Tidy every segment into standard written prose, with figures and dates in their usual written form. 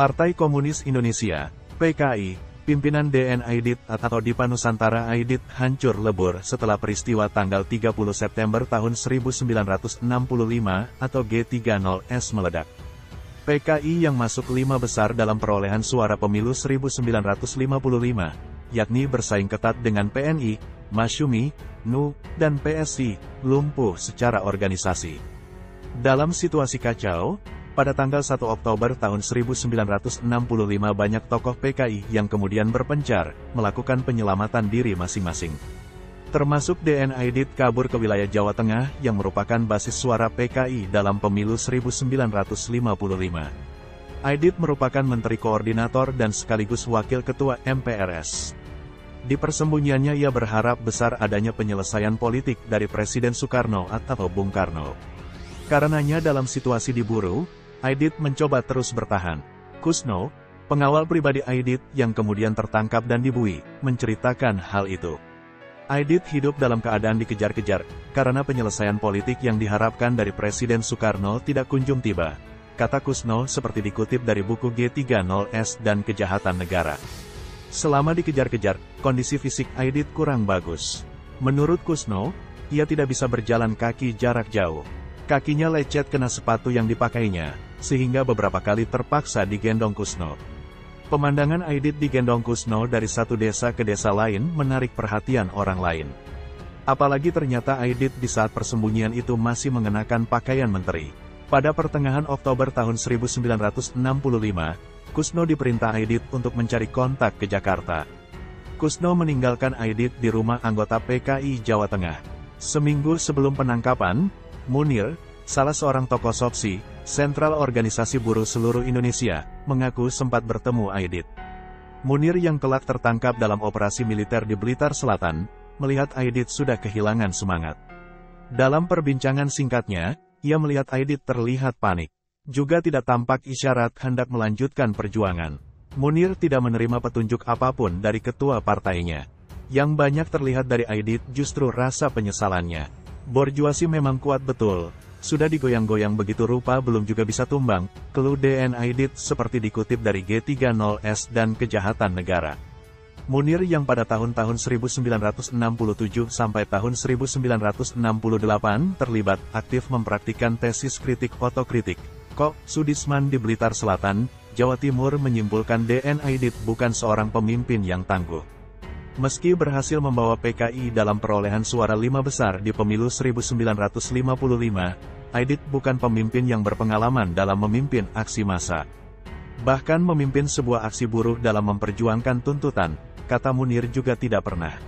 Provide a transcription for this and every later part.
Partai Komunis Indonesia, PKI, pimpinan DN Aidit atau Dipa Nusantara Aidit hancur lebur setelah peristiwa tanggal 30 September tahun 1965 atau G30S meledak. PKI yang masuk 5 besar dalam perolehan suara pemilu 1955, yakni bersaing ketat dengan PNI, Masyumi, NU, dan PSI, lumpuh secara organisasi. Dalam situasi kacau, pada tanggal 1 Oktober tahun 1965 banyak tokoh PKI yang kemudian berpencar, melakukan penyelamatan diri masing-masing. Termasuk DN Aidit kabur ke wilayah Jawa Tengah yang merupakan basis suara PKI dalam pemilu 1955. Aidit merupakan Menteri Koordinator dan sekaligus Wakil Ketua MPRS. Di persembunyiannya ia berharap besar adanya penyelesaian politik dari Presiden Soekarno atau Bung Karno. Karenanya dalam situasi diburu, Aidit mencoba terus bertahan. Kusno, pengawal pribadi Aidit yang kemudian tertangkap dan dibui, menceritakan hal itu. Aidit hidup dalam keadaan dikejar-kejar, karena penyelesaian politik yang diharapkan dari Presiden Soekarno tidak kunjung tiba. Kata Kusno seperti dikutip dari buku G30S dan Kejahatan Negara. Selama dikejar-kejar, kondisi fisik Aidit kurang bagus. Menurut Kusno, ia tidak bisa berjalan kaki jarak jauh. Kakinya lecet kena sepatu yang dipakainya, sehingga beberapa kali terpaksa digendong Kusno. Pemandangan Aidit digendong Kusno dari satu desa ke desa lain menarik perhatian orang lain. Apalagi ternyata Aidit di saat persembunyian itu masih mengenakan pakaian menteri. Pada pertengahan Oktober tahun 1965, Kusno diperintah Aidit untuk mencari kontak ke Jakarta. Kusno meninggalkan Aidit di rumah anggota PKI Jawa Tengah. Seminggu sebelum penangkapan, Munir, salah seorang tokoh SOPSI, Sentral Organisasi Buruh Seluruh Indonesia, mengaku sempat bertemu Aidit. Munir yang kelak tertangkap dalam operasi militer di Blitar Selatan, melihat Aidit sudah kehilangan semangat. Dalam perbincangan singkatnya, ia melihat Aidit terlihat panik. Juga tidak tampak isyarat hendak melanjutkan perjuangan. Munir tidak menerima petunjuk apapun dari ketua partainya. Yang banyak terlihat dari Aidit justru rasa penyesalannya. Borjuasi memang kuat betul, sudah digoyang-goyang begitu rupa belum juga bisa tumbang, keluh DN Aidit seperti dikutip dari G30S dan Kejahatan Negara. Munir yang pada tahun-tahun 1967 sampai tahun 1968 terlibat aktif mempraktikkan tesis kritik otokritik, Kok Sudisman di Blitar Selatan, Jawa Timur menyimpulkan DN Aidit bukan seorang pemimpin yang tangguh. Meski berhasil membawa PKI dalam perolehan suara 5 besar di pemilu 1955, Aidit bukan pemimpin yang berpengalaman dalam memimpin aksi massa. Bahkan memimpin sebuah aksi buruh dalam memperjuangkan tuntutan, kata Munir juga tidak pernah.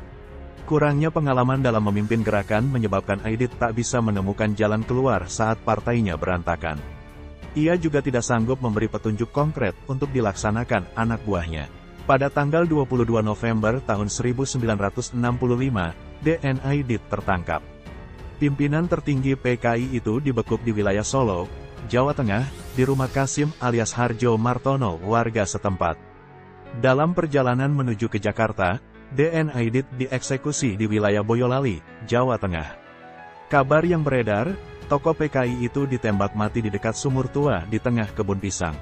Kurangnya pengalaman dalam memimpin gerakan menyebabkan Aidit tak bisa menemukan jalan keluar saat partainya berantakan. Ia juga tidak sanggup memberi petunjuk konkret untuk dilaksanakan anak buahnya. Pada tanggal 22 November tahun 1965, DN Aidit tertangkap. Pimpinan tertinggi PKI itu dibekuk di wilayah Solo, Jawa Tengah, di rumah Kasim alias Harjo Martono, warga setempat. Dalam perjalanan menuju ke Jakarta, DN Aidit dieksekusi di wilayah Boyolali, Jawa Tengah. Kabar yang beredar, tokoh PKI itu ditembak mati di dekat sumur tua di tengah kebun pisang.